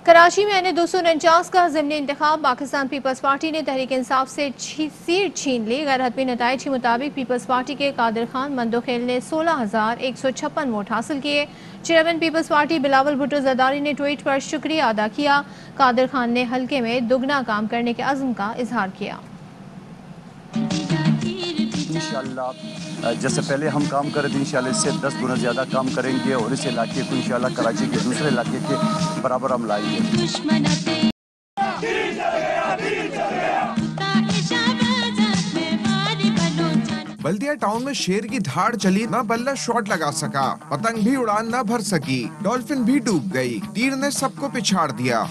कराची में NA-249 का ज़िमनी इंतखाब। Pakistan peoples party ने तहरीक इंसाफ से सीट छीन ली। गैर हतमी नताइज के मुताबिक पीपल्स पार्टी के कादिर खान मंदोखेल ने 16,156 वोट हासिल किए। Chairman People's Party Bilawal Bhutto Zardari ने ट्वीट पर शुक्रिया अदा किया। कादिर खान ने हल्के में दुगना काम करने के अज़्म का इजहार किया। इंशाअल्लाह जैसे पहले हम काम कर रहे थे, इंशाअल्लाह इससे 10 गुना ज़्यादा काम करेंगे और इस इलाके को इंशाअल्लाह कराची के दूसरे इलाके के बराबर हम लाएंगे। बल्दिया टाउन में शेर की धाड़ चली, ना बल्ला शॉट लगा सका, पतंग भी उड़ान ना भर सकी, डॉल्फिन भी डूब गई, तीर ने सबको पिछाड़ दिया।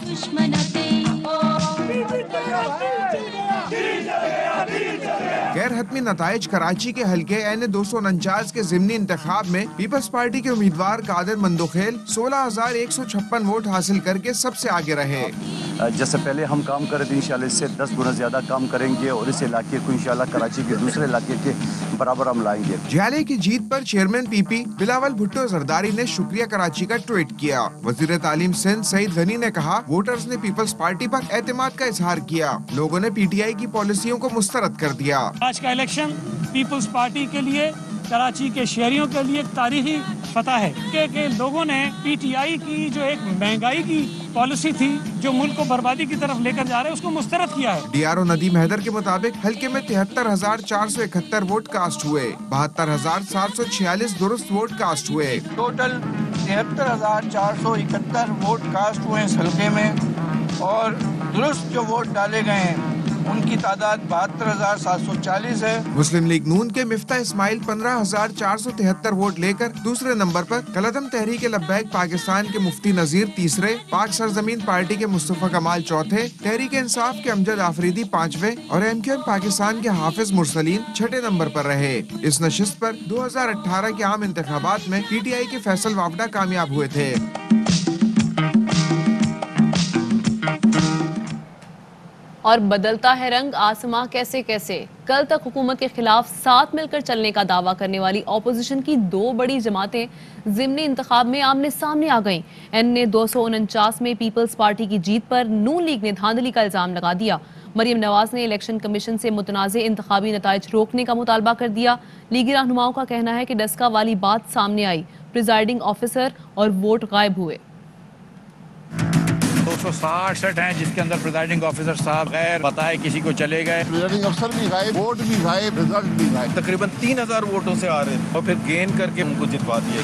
गैर हतमी नताइज कराची के हल्के NA-249 के ज़िमनी इंतखाब में पीपल्स पार्टी के उम्मीदवार कादिर मंदोखेल 16,156 वोट हासिल करके सबसे आगे रहे। जैसे पहले हम काम कर रहे थे, इंशाअल्लाह इससे 10 गुना ज़्यादा काम करेंगे और इस इलाके को इंशाअल्लाह कराची के दूसरे इलाके के बराबर हम लाएंगे। जियाले की जीत पर चेयरमैन PP बिलावल भुट्टो जरदारी ने शुक्रिया कराची का ट्वीट किया। वजीर तालीम सिंध सईद गनी ने कहा, वोटर्स ने पीपल्स पार्टी पर एतमाद का इजहार किया। लोगों ने PTI की पॉलिसियों को मुस्तरद कर दिया। आज का इलेक्शन पीपल्स पार्टी के लिए, कराची के शहरियों के लिए एक तारीखी फतह है कि लोगों ने PTI की जो एक महंगाई की पॉलिसी थी, जो मुल्क को बर्बादी की तरफ लेकर जा रहे हैं, उसको मुस्तरद किया है। DRO नदीम हैदर के मुताबिक हल्के में 73,471 वोट कास्ट हुए, 72,746 दुरुस्त वोट कास्ट हुए। टोटल 73,471 वोट कास्ट हुए इस हल्के में और दुरुस्त जो वोट डाले गए हैं उनकी तादाद 72,740 है। मुस्लिम लीग नून के मिफ्ता इस्माइल 15,473 वोट लेकर दूसरे नंबर पर, कलदम तहरीक लब्बैक पाकिस्तान के मुफ्ती नजीर तीसरे, पाक सरजमीन पार्टी के मुस्तफा कमाल चौथे, तहरीक इंसाफ के अमजद आफरीदी पांचवें और MQM पाकिस्तान के हाफिज मुरसलीन छठे नंबर पर रहे। इस नशिस्त पर 2018 के आम इंतखाबात में PTI के फैसल वावडा कामयाब हुए थे। और बदलता है रंग आसमां कैसे कैसे। कल तक हुकूमत के खिलाफ साथ मिलकर चलने का दावा करने वाली ऑपोजिशन की दो बड़ी जमातें ज़िमनी इंतखाब में आमने सामने आ गईं। NA-249 में पीपल्स पार्टी की जीत पर नून लीग ने धांधली का इल्जाम लगा दिया। मरियम नवाज ने इलेक्शन कमीशन से मुतनाज़ इंतखाबी नताइज रोकने का मुतालबा कर दिया। लीगी रहनुमाओं का कहना है कि डस्का वाली बात सामने आई, प्रिजाइडिंग ऑफिसर और वोट गायब हुए। 267 हैं जिसके अंदर प्रिजाइडिंग ऑफिसर साहब गैर बताए किसी को चले गए, प्रिजाइडिंग अफसर भी गायब, वोट भी गायब, रिजल्ट भी गायब। तकरीबन 3,000 वोटों से आ रहे थे और फिर गेन करके उनको जितवा दिया।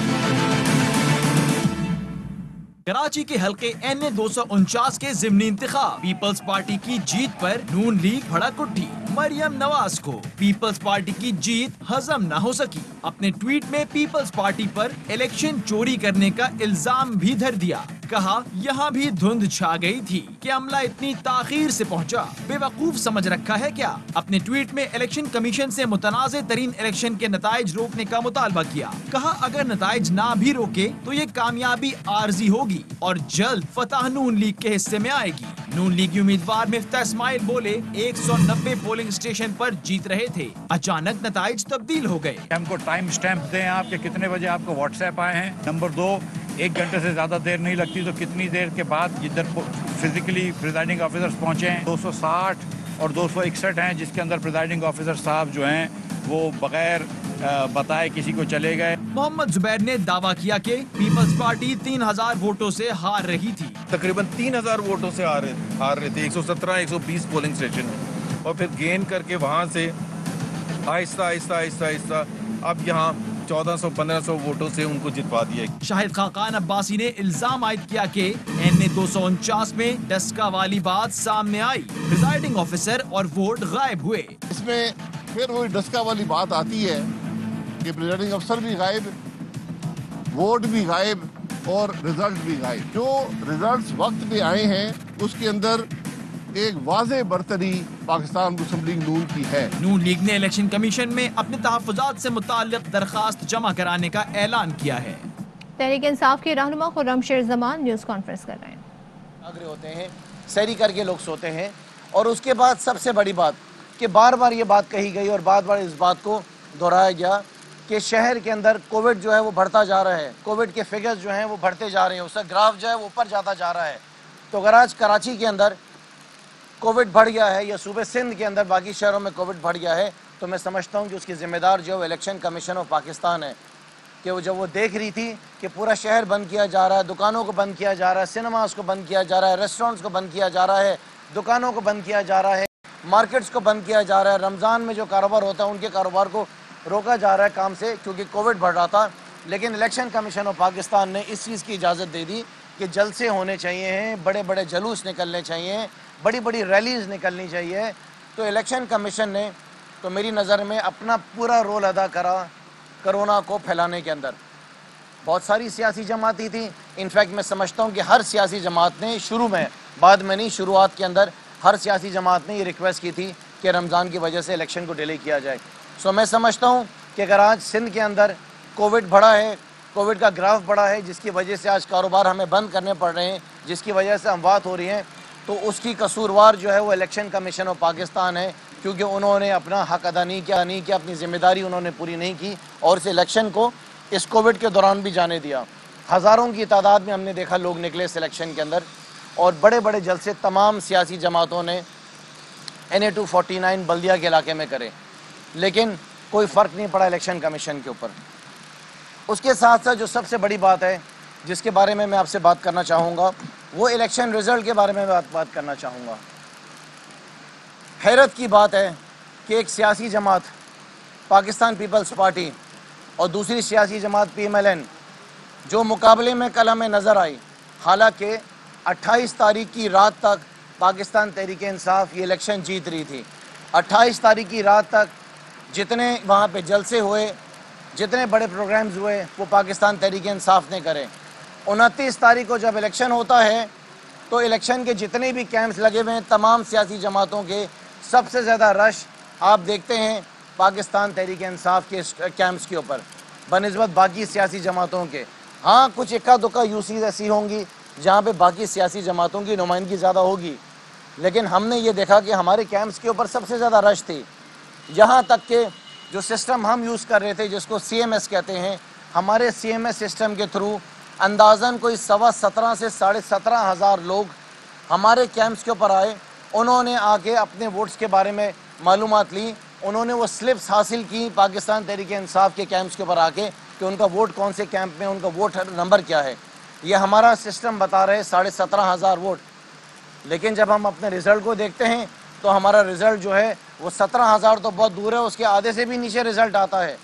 कराची के हल्के NA-249 के ज़िमनी इंतखाब, पीपल्स पार्टी की जीत पर नून लीग भड़क उठी। मरियम नवाज को पीपल्स पार्टी की जीत हजम न हो सकी। अपने ट्वीट में पीपल्स पार्टी पर इलेक्शन चोरी करने का इल्जाम भी धर दिया। कहा, यहाँ भी धुंध छा गई थी कि अमला इतनी ताखीर से पहुँचा, बेवकूफ समझ रखा है क्या। अपने ट्वीट में इलेक्शन कमीशन से मुतनाज़े तरीन इलेक्शन के नताइज रोकने का मुतालबा किया। कहा, अगर नताइज ना भी रोके तो ये कामयाबी आर्जी होगी और जल्द फतह नून लीग के हिस्से में आएगी। नून लीगी उम्मीदवार मिफ्ता इस्माइल बोले, 190 पोलिंग स्टेशन पर जीत रहे थे, अचानक नताइज तब्दील हो गए। हमको टाइम स्टैंप दें आपके कितने बजे आपको व्हाट्सएप आए हैं। नंबर 2, 1 घंटे से ज्यादा देर नहीं लगती तो कितनी देर के बाद इधर फिजिकली प्रिजाइडिंग ऑफिसर्स पहुंचे हैं। 260 और 261 हैं जिसके अंदर प्रिजाइडिंग ऑफिसर साहब जो हैं वो बगैर बताए किसी को चले गए। मोहम्मद जुबैर ने दावा किया कि पीपल्स पार्टी 3,000 वोटों से हार रही थी। तकरीबन 3,000 वोटों से हार रहे थे 117-120 पोलिंग स्टेशन में और फिर गेन करके वहाँ से आहिस्ता अब यहाँ 1400-1500 वोटों से उनको जितवा दिया। शाहिद खाकान अब्बासी ने इल्जाम आयद किया कि NA-249 में डस्का वाली बात सामने आई, प्रिजाइडिंग ऑफिसर और वोट गायब हुए। इसमें फिर वही डस्का वाली बात आती है कि प्रिजाइडिंग अफसर भी गायब, वोट भी गायब और रिजल्ट भी गायब। जो रिजल्ट्स वक्त पे आए हैं उसके अंदर एक वाज़े बरतरी पाकिस्तान मुस्लिम लीग नून की है। नून लीग ने इलेक्शन कमीशन में अपने तहफ़्फ़ुज़ात से मुताल्लिक़ दरखास्त जमा कराने का ऐलान किया है। तहरीक इंसाफ के रहनुमा खुर्रम शेर जमान न्यूज़ कॉन्फ्रेंस कर रहे हैं। आगरे होते हैं, सैरी करके लोग सोते हैं और उसके बाद सबसे बड़ी बात कि बार बार ये बात कही गई और बार बार इस बात को दोहराया गया कि शहर के अंदर कोविड जो है वो बढ़ता जा रहा है, कोविड के फिगर्स जो हैं वो बढ़ते जा रहे हैं, उसका ग्राफ जो है वो ऊपर जाता जा रहा है तो अगर आज कराची के अंदर कोविड बढ़ गया है या सूबे सिंध के अंदर बाकी शहरों में कोविड बढ़ गया है, तो मैं समझता हूँ कि उसकी ज़िम्मेदार जो इलेक्शन कमीशन ऑफ पाकिस्तान है, कि वो जब वो देख रही थी कि पूरा शहर बंद किया जा रहा है, दुकानों को बंद किया जा रहा है, सिनेमास को बंद किया जा रहा है, रेस्टोरेंट्स को बंद किया जा रहा है, दुकानों को बंद किया जा रहा है, मार्केट्स को बंद किया जा रहा है, रमज़ान में जो कारोबार होता है उनके कारोबार को रोका जा रहा है काम से, क्योंकि कोविड बढ़ रहा था। लेकिन इलेक्शन कमीशन ऑफ पाकिस्तान ने इस चीज़ की इजाज़त दे दी कि जलसे होने चाहिए हैं, बड़े बड़े जलूस निकलने चाहिए, बड़ी बड़ी रैलीज़ निकलनी चाहिए। तो इलेक्शन कमीशन ने तो मेरी नज़र में अपना पूरा रोल अदा करा कोरोना को फैलाने के अंदर। बहुत सारी सियासी जमातें थी, इनफैक्ट मैं समझता हूँ कि हर सियासी जमात ने शुरू में, बाद में नहीं, शुरुआत के अंदर हर सियासी जमात ने ये रिक्वेस्ट की थी कि रमज़ान की वजह से इलेक्शन को डिले किया जाए। सो मैं समझता हूँ कि अगर आज सिंध के अंदर कोविड बढ़ा है, कोविड का ग्राफ बढ़ा है, जिसकी वजह से आज कारोबार हमें बंद करने पड़ रहे हैं, जिसकी वजह से अमवात हो रही हैं, तो उसकी कसूरवार जो है वो इलेक्शन कमीशन ऑफ पाकिस्तान है, क्योंकि उन्होंने अपना हक अदा नहीं किया, अपनी ज़िम्मेदारी उन्होंने पूरी नहीं की और इस इलेक्शन को इस कोविड के दौरान भी जाने दिया। हज़ारों की तादाद में हमने देखा लोग निकले इस इलेक्शन के अंदर और बड़े बड़े जलसे तमाम सियासी जमातों ने NA 249 बल्दिया के इलाके में करे, लेकिन कोई फ़र्क नहीं पड़ा इलेक्शन कमीशन के ऊपर। उसके साथ साथ जो सबसे बड़ी बात है जिसके बारे में मैं आपसे बात करना चाहूँगा, वो इलेक्शन रिज़ल्ट के बारे में बात करना चाहूँगा। हैरत की बात है कि एक सियासी जमात पाकिस्तान पीपल्स पार्टी और दूसरी सियासी जमात PMLN जो मुकाबले में कल हमें नज़र आई, हालांकि 28 तारीख की रात तक पाकिस्तान तहरीक इंसाफ ये इलेक्शन जीत रही थी। 28 तारीख की रात तक जितने वहाँ पे जलसे हुए, जितने बड़े प्रोग्राम्स हुए, वो पाकिस्तान तहरीक इंसाफ ने करे। 29 तारीख को जब इलेक्शन होता है तो इलेक्शन के जितने भी कैंप्स लगे हुए हैं तमाम सियासी जमातों के, सबसे ज़्यादा रश आप देखते हैं पाकिस्तान तहरीक इंसाफ के कैंप्स के ऊपर बनिस्बत बाकी सियासी जमातों के। हाँ, कुछ इक्का दुक्का यूसीज ऐसी होंगी जहाँ पे बाकी सियासी जमातों की नुमाइंदगी ज़्यादा होगी, लेकिन हमने ये देखा कि हमारे कैंप्स के ऊपर सबसे ज़्यादा रश थी। यहाँ तक कि जो सिस्टम हम यूज़ कर रहे थे जिसको CMS कहते हैं, हमारे CMS सिस्टम के थ्रू अंदाज़न कोई 17.5 से 17.5 लोग हमारे कैंप्स के ऊपर आए। उन्होंने आके अपने वोट्स के बारे में मालूमात ली, उन्होंने वो स्लिप्स हासिल की पाकिस्तान तहरीक इंसाफ के कैंप्स के ऊपर आके कि उनका वोट कौन से कैंप में, उनका वोट नंबर क्या है। ये हमारा सिस्टम बता रहे 17.5 वोट, लेकिन जब हम अपने रिज़ल्ट को देखते हैं तो हमारा रिज़ल्ट जो है वो 17,000 तो बहुत दूर है, उसके आधे से भी नीचे रिज़ल्ट आता है।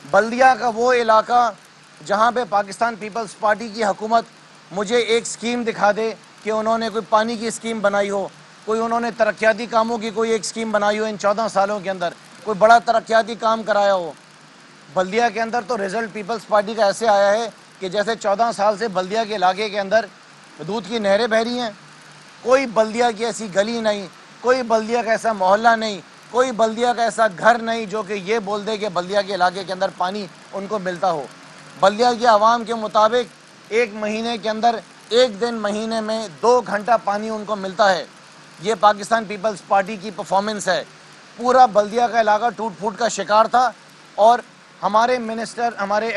बल्दिया का वो इलाका जहाँ पे पाकिस्तान पीपल्स पार्टी की हुकूमत मुझे एक स्कीम दिखा दे कि उन्होंने कोई पानी की स्कीम बनाई हो, कोई उन्होंने तरक्याती कामों की कोई एक स्कीम बनाई हो इन 14 सालों के अंदर, कोई बड़ा तरक्याती काम कराया हो। बल्दिया के अंदर तो रिज़ल्ट पीपल्स पार्टी का ऐसे आया है कि जैसे 14 साल से बल्दिया के इलाके के अंदर दूध की नहरें बह रही हैं। कोई बल्दिया की ऐसी गली नहीं, कोई बल्दिया का ऐसा मोहल्ला नहीं, कोई बल्दिया का ऐसा घर नहीं जो कि ये बोल दे कि बल्दिया के इलाके के अंदर पानी उनको मिलता हो। बल्दिया की आवाम के मुताबिक एक महीने के अंदर, एक दिन महीने में 2 घंटा पानी उनको मिलता है। ये पाकिस्तान पीपल्स पार्टी की परफॉर्मेंस है। पूरा बल्दिया का इलाका टूट फूट का शिकार था और हमारे मिनिस्टर, हमारे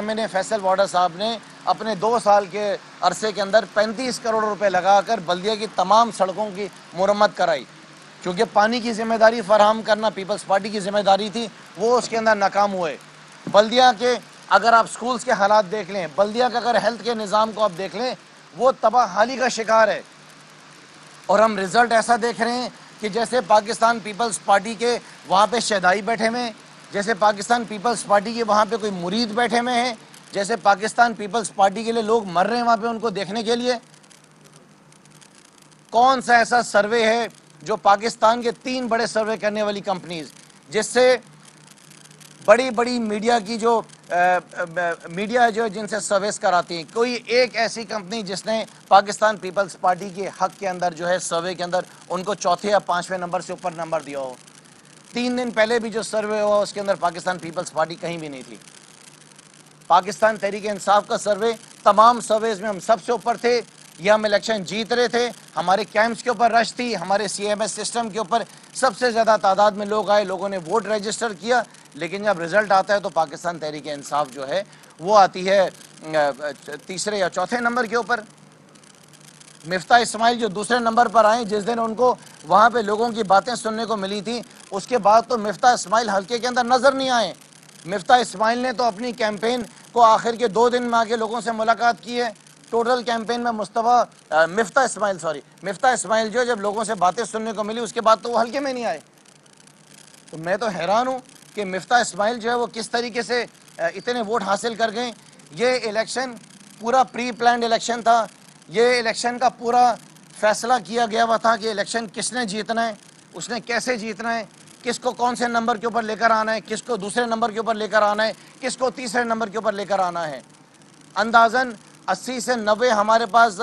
MNA फैसल वाडा साहब ने अपने 2 साल के अरसे के अंदर 35 करोड़ रुपए लगाकर बल्दिया की तमाम सड़कों की मुरम्मत कराई। क्योंकि पानी की जिम्मेदारी फराहम करना पीपल्स पार्टी की जिम्मेदारी थी, वो उसके अंदर नाकाम हुए। बल्दिया के अगर आप स्कूल्स के हालात देख लें, बल्दिया का अगर हेल्थ के निज़ाम को आप देख लें, वो तबाहाली का शिकार है। और हम रिज़ल्ट ऐसा देख रहे हैं कि जैसे पाकिस्तान पीपल्स पार्टी के वहाँ पे शहदाई बैठे हुए हैं, जैसे पाकिस्तान पीपल्स पार्टी के वहाँ पे कोई मुरीद बैठे हुए हैं, जैसे पाकिस्तान पीपल्स पार्टी के लिए लोग मर रहे हैं वहाँ पे उनको देखने के लिए। कौन सा ऐसा सर्वे है जो पाकिस्तान के 3 बड़े सर्वे करने वाली कंपनीज, जिससे बड़ी बड़ी मीडिया की जो मीडिया जो जिनसे सर्विस कराती हैं, कोई एक ऐसी कंपनी जिसने पाकिस्तान पीपल्स पार्टी के हक के अंदर जो है सर्वे के अंदर उनको 4थे या 5वें नंबर से ऊपर नंबर दिया हो। 3 दिन पहले भी जो सर्वे हुआ उसके अंदर पाकिस्तान पीपल्स पार्टी कहीं भी नहीं थी। पाकिस्तान तहरीक इंसाफ का सर्वे, तमाम सर्वेज में हम सबसे ऊपर थे। ये हम इलेक्शन जीत रहे थे, हमारे कैंप्स के ऊपर रश थी, हमारे CMS सिस्टम के ऊपर सबसे ज़्यादा तादाद में लोग आए, लोगों ने वोट रजिस्टर किया। लेकिन जब रिज़ल्ट आता है तो पाकिस्तान तहरीक इंसाफ जो है वो आती है 3रे या 4थे नंबर के ऊपर। मिफ्ता इस्माइल जो दूसरे नंबर पर आए, जिस दिन उनको वहाँ पे लोगों की बातें सुनने को मिली थी, उसके बाद तो मिफ्ता इस्माइल हल्के के अंदर नज़र नहीं आए। मिफ्ता इस्माइल ने तो अपनी कैंपेन को आखिर के 2 दिन में आके लोगों से मुलाकात की है। टोटल कैंपेन में मिफ्ता इस्माइल जो जब लोगों से बातें सुनने को मिली उसके बाद तो वो हल्के में नहीं आए। तो मैं तो हैरान हूँ कि मिफ्ता इस्माइल जो है वो किस तरीके से इतने वोट हासिल कर गए। ये इलेक्शन पूरा प्री प्लान्ड इलेक्शन था। ये इलेक्शन का पूरा फैसला किया गया हुआ था कि इलेक्शन किसने जीतना है, उसने कैसे जीतना है, किसको कौन से नंबर के ऊपर लेकर आना है, किसको दूसरे नंबर के ऊपर लेकर आना है, किसको तीसरे नंबर के ऊपर लेकर आना है। अंदाज़न 80 से 90 हमारे पास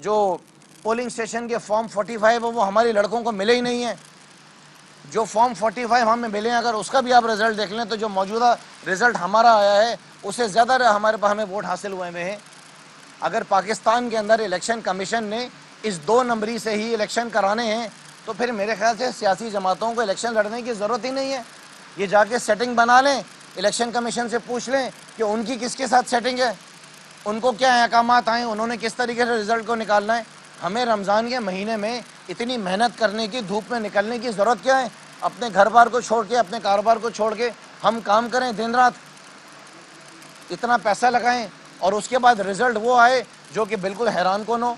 जो पोलिंग स्टेशन के फॉर्म 45 है वो हमारे लड़कों को मिले ही नहीं है। जो फॉर्म 45 हमें मिले, अगर उसका भी आप रिज़ल्ट देख लें तो जो मौजूदा रिज़ल्ट हमारा आया है उससे ज़्यादा हमें वोट हासिल हुए हैं। अगर पाकिस्तान के अंदर इलेक्शन कमीशन ने इस 2 नंबरी से ही इलेक्शन कराने हैं तो फिर मेरे ख्याल से सियासी जमातों को इलेक्शन लड़ने की ज़रूरत ही नहीं है। ये जाके सेटिंग बना लें, इलेक्शन कमीशन से पूछ लें कि उनकी किसके साथ सेटिंग है, उनको क्या अहकामात आए, उन्होंने किस तरीके से रिज़ल्ट को निकालना है। हमें रमज़ान के महीने में इतनी मेहनत करने की, धूप में निकलने की ज़रूरत क्या है। अपने घर बार को छोड़ के, अपने कारोबार को छोड़ के हम काम करें दिन रात, इतना पैसा लगाएं और उसके बाद रिज़ल्ट वो आए जो कि बिल्कुल हैरान कौन हो।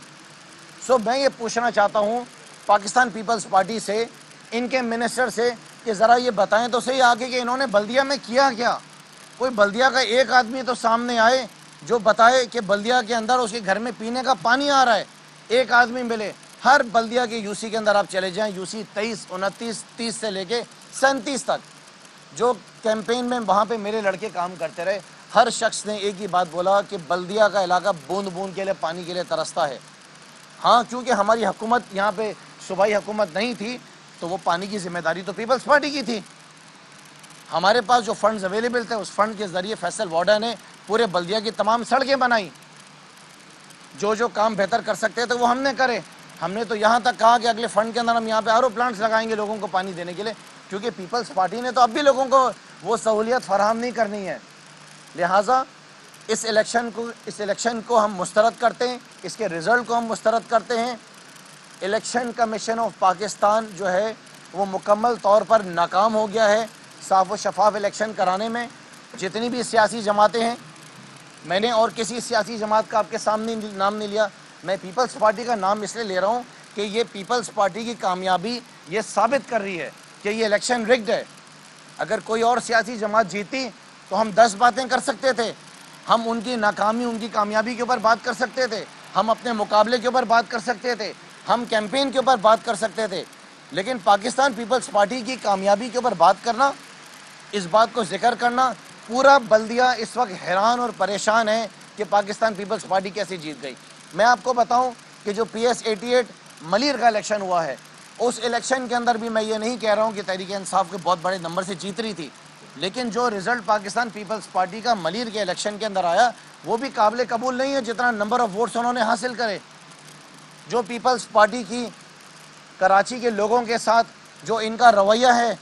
सो मैं ये पूछना चाहता हूँ पाकिस्तान पीपल्स पार्टी से, इनके मिनिस्टर से कि ज़रा ये बताएं तो सही आगे कि इन्होंने बल्दिया में किया क्या। कोई बल्दिया का एक आदमी तो सामने आए जो बताए कि बल्दिया के अंदर उसके घर में पीने का पानी आ रहा है। एक आदमी मिले। हर बल्दिया के यूसी के अंदर आप चले जाएं, यूसी 23, 29, 30 से लेके 37 तक जो कैंपेन में वहाँ पे मेरे लड़के काम करते रहे, हर शख्स ने एक ही बात बोला कि बल्दिया का इलाका बूंद बूंद के लिए पानी के लिए तरसता है। हाँ, क्योंकि हमारी हुकूमत यहाँ पे सूबाई हुकूमत नहीं थी तो वो पानी की जिम्मेदारी तो पीपल्स पार्टी की थी। हमारे पास जो फंड्स अवेलेबल थे उस फंड के ज़रिए फैसल वार्डा ने पूरे बल्दिया की तमाम सड़कें बनाई। जो काम बेहतर कर सकते थे वो हमने करे। हमने तो यहाँ तक कहा कि अगले फंड के अंदर हम यहाँ पे आरओ प्लांट्स लगाएंगे लोगों को पानी देने के लिए, क्योंकि पीपल्स पार्टी ने तो अब भी लोगों को वो सहूलियत फराहम नहीं करनी है। लिहाजा इस इलेक्शन को हम मुस्तरद करते हैं, इसके रिज़ल्ट को हम मुस्तरद करते हैं। इलेक्शन कमीशन ऑफ पाकिस्तान जो है वो मुकम्मल तौर पर नाकाम हो गया है साफ़ व शफाफ इलेक्शन कराने में। जितनी भी सियासी जमातें हैं, मैंने और किसी सियासी जमात का आपके सामने नाम नहीं लिया, मैं पीपल्स पार्टी का नाम इसलिए ले रहा हूँ कि ये पीपल्स पार्टी की कामयाबी ये साबित कर रही है कि ये इलेक्शन रिग्ड है। अगर कोई और सियासी जमात जीती तो हम 10 बातें कर सकते थे, हम उनकी नाकामी, उनकी कामयाबी के ऊपर बात कर सकते थे, हम अपने मुकाबले के ऊपर बात कर सकते थे, हम कैंपेन के ऊपर बात कर सकते थे। लेकिन पाकिस्तान पीपल्स पार्टी की कामयाबी के ऊपर बात करना, इस बात को जिक्र करना, पूरा बल्दिया इस वक्त हैरान और परेशान है कि पाकिस्तान पीपल्स पार्टी कैसे जीत गई। मैं आपको बताऊं कि जो PS 88 मलिर का इलेक्शन हुआ है, उस इलेक्शन के अंदर भी मैं ये नहीं कह रहा हूं कि तहरीक इंसाफ के बहुत बड़े नंबर से जीत रही थी, लेकिन जो रिज़ल्ट पाकिस्तान पीपल्स पार्टी का मलिर के इलेक्शन के अंदर आया वो भी काबिल कबूल नहीं है जितना नंबर ऑफ़ वोट्स उन्होंने हासिल करे। जो पीपल्स पार्टी की कराची के लोगों के साथ जो इनका रवैया है,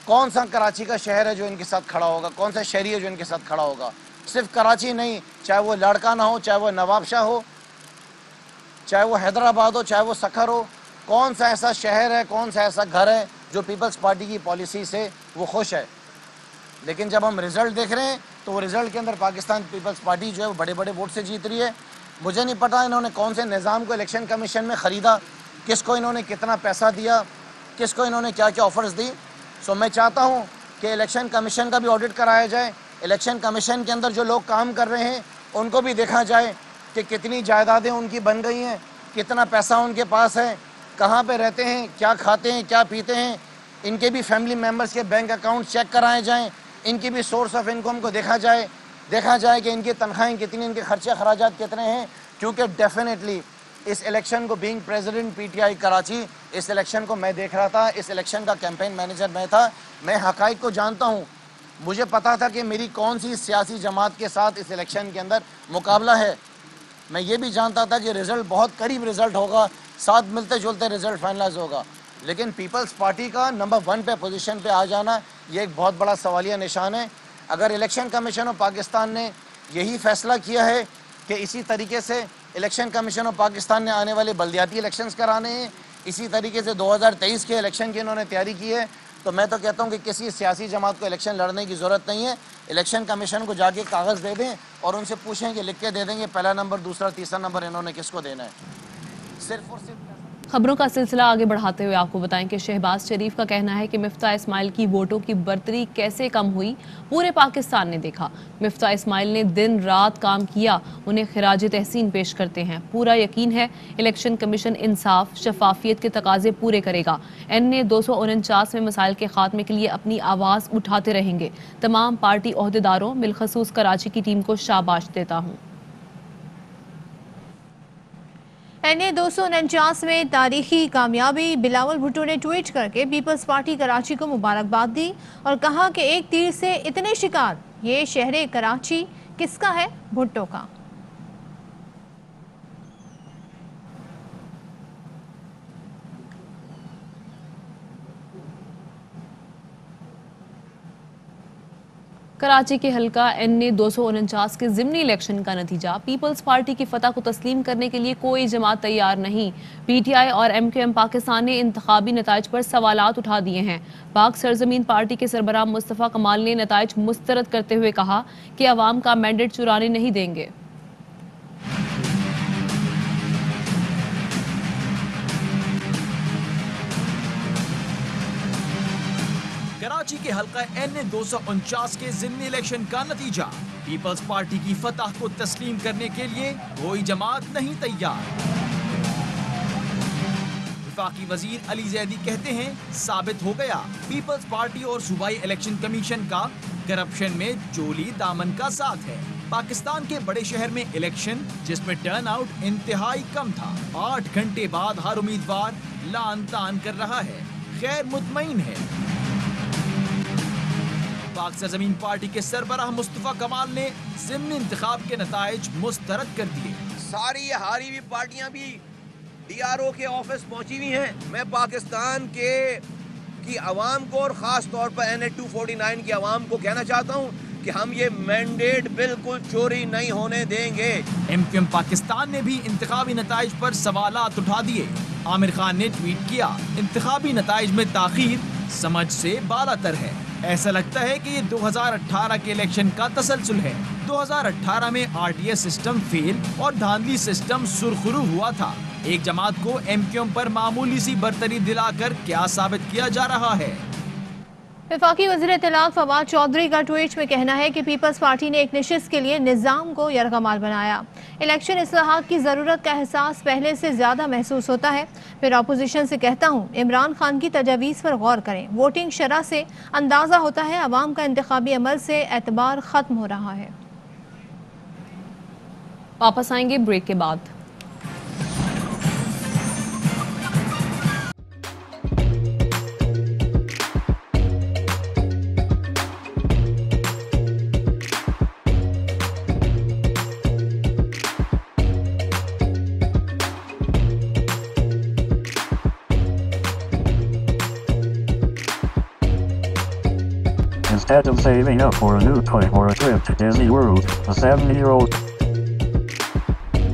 कौन सा कराची का शहर है जो इनके साथ खड़ा होगा, कौन सा शहरी है जो इनके साथ खड़ा होगा। सिर्फ कराची नहीं, चाहे वो लाड़काना हो, चाहे वो नवाबशाह हो, चाहे वो हैदराबाद हो, चाहे वो सखर हो, कौन सा ऐसा शहर है, कौन सा ऐसा घर है जो पीपल्स पार्टी की पॉलिसी से वो खुश है। लेकिन जब हम रिज़ल्ट देख रहे हैं तो वो रिज़ल्ट के अंदर पाकिस्तान पीपल्स पार्टी जो है वो बड़े बड़े वोट से जीत रही है। मुझे नहीं पता इन्होंने कौन से निज़ाम को इलेक्शन कमीशन में ख़रीदा, किसको इन्होंने कितना पैसा दिया, किसको इन्होंने क्या क्या ऑफ़र्स दी। सो मैं चाहता हूँ कि इलेक्शन कमीशन का भी ऑडिट कराया जाए, इलेक्शन कमीशन के अंदर जो लोग काम कर रहे हैं उनको भी देखा जाए कि कितनी जायदादें उनकी बन गई हैं, कितना पैसा उनके पास है, कहाँ पे रहते हैं, क्या खाते हैं, क्या पीते हैं। इनके भी फैमिली मेम्बर्स के बैंक अकाउंट चेक कराए जाएँ, इनकी भी सोर्स ऑफ इनकम को देखा जाए कि इनकी तनख्वाहें कितनी, इनके खर्चे खराजात कितने हैं। क्योंकि डेफिनेटली इस इलेक्शन को बीइंग प्रेसिडेंट PTI कराची, इस इलेक्शन को मैं देख रहा था, इस इलेक्शन का कैंपेन मैनेजर मैं था, मैं हक़ाइक़ को जानता हूँ। मुझे पता था कि मेरी कौन सी सियासी जमात के साथ इस इलेक्शन के अंदर मुकाबला है। मैं ये भी जानता था कि रिज़ल्ट बहुत करीब रिज़ल्ट होगा, साथ मिलते जुलते रिज़ल्ट फाइनलाइज होगा। लेकिन पीपल्स पार्टी का नंबर 1 पे पोजीशन पे आ जाना ये एक बहुत बड़ा सवालिया निशान है। अगर इलेक्शन कमीशन ऑफ पाकिस्तान ने यही फ़ैसला किया है कि इसी तरीके से इलेक्शन कमीशन ऑफ पाकिस्तान ने आने वाले बल्दियाती इलेक्शंस कराने हैं, इसी तरीके से 2023 के इलेक्शन की इन्होंने तैयारी की है। तो मैं तो कहता हूं कि किसी सियासी जमात को इलेक्शन लड़ने की ज़रूरत नहीं है। इलेक्शन कमीशन को जाके कागज़ दे दें और उनसे पूछें कि लिख के दे देंगे पहला नंबर, दूसरा, तीसरा नंबर इन्होंने किसको देना है। सिर्फ और सिर्फ खबरों का सिलसिला आगे बढ़ाते हुए आपको बताएं कि शहबाज शरीफ का कहना है कि मिफ्ता इस्माइल की वोटों की बर्तरी कैसे कम हुई पूरे पाकिस्तान ने देखा। मिफ्ता इस्माइल ने दिन रात काम किया, उन्हें खिराज तहसीन पेश करते हैं। पूरा यकीन है इलेक्शन कमीशन इंसाफ शफाफियत के तकाजे पूरे करेगा। NA 249 में मसाइल के खात्मे के लिए अपनी आवाज़ उठाते रहेंगे। तमाम पार्टी ओहदेदारों बिलखसूस कराची की टीम को शाबाश देता हूँ। NA 249 में तारीखी कामयाबी। बिलावल भुट्टो ने ट्वीट करके पीपल्स पार्टी कराची को मुबारकबाद दी और कहा कि एक तीर से इतने शिकार, ये शहर कराची किसका है? भुट्टो का। कराची के हल्का NA 249 के ज़िमनी इलेक्शन का नतीजा। पीपल्स पार्टी की फतह को तस्लीम करने के लिए कोई जमात तैयार नहीं। PTI और MQM पाकिस्तान ने इंतखाबी नताइज पर सवालात उठा दिए हैं। पाक सरजमीन पार्टी के सरबराह मुस्तफ़ा कमाल ने नताइज मुस्तरद करते हुए कहा कि अवाम का मैंडेट चुराने नहीं देंगे। कराची के हल्का NA 249 के ज़िमनी इलेक्शन का नतीजा। पीपल्स पार्टी की फतह को तस्लीम करने के लिए कोई जमात नहीं तैयार। वफाकी वजीर अली जैदी कहते हैं साबित हो गया पीपल्स पार्टी और सूबाई इलेक्शन कमीशन का करप्शन में चोली दामन का साथ है। पाकिस्तान के बड़े शहर में इलेक्शन जिसमें टर्न आउट इंतहाई कम था, 8 घंटे बाद हर उम्मीदवार लान तान कर रहा है, गैर मुतमईन है। पाक सरजमीन पार्टी के सरबराह मुस्तफ़ा कमाल ने ज़िमनी इंतखाब के नताइज मुस्तरद कर दिए। सारी हारी हुई पार्टियां भी DRO के ऑफिस पहुंची हुई हैं। मैं पाकिस्तान की आवाम को और ख़ास तौर पर NA 249 की आवाम को कहना चाहता हूं कि हम ये मैंडेट बिल्कुल चोरी नहीं होने देंगे। MQM पाकिस्तान ने भी इंतखाबी नताइज पर सवालात उठा दिए। आमिर खान ने ट्वीट किया, इंतखाबी नताइज में ताखीर समझ से बालातर है। ऐसा लगता है कि ये 2018 के इलेक्शन का तसलसल है। 2018 में RTS सिस्टम फेल और धांधली सिस्टम सुरखरू हुआ था। एक जमात को MQM पर मामूली सी बर्तरी दिलाकर क्या साबित किया जा रहा है? वफाकी वज़ीर इत्तलात फवाद चौधरी का ट्वीट में कहना है कि पीपल्स पार्टी ने एक नशिस्त के लिए निज़ाम को यरगमाल बनाया। इलेक्शन इस्लाहात की ज़रूरत का एहसास पहले से ज़्यादा महसूस होता है। फिर अपोजिशन से कहता हूँ इमरान खान की तजावीज़ पर गौर करें। वोटिंग शरह से अंदाज़ा होता है अवाम का इंतखाबी अमल से एतबार ख़त्म हो रहा है। वापस आएंगे ब्रेक के बाद। Instead of saving up for a new toy or a trip to Disney World, a 70-year-old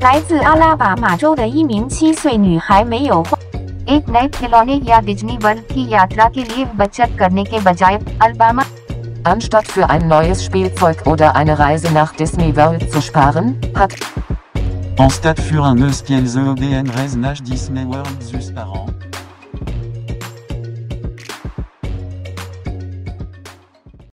来自阿拉巴马州的一名7岁女孩没有花 एक नए खिलौने या डिज्नी वर्ल्ड की यात्रा के लिए बचत करने के बजाय Alabama Anstatt für ein neues Spielzeug oder eine Reise nach Disney World zu sparen, hat En stade für un espiel EDN Reise nach Disney World zu sparen.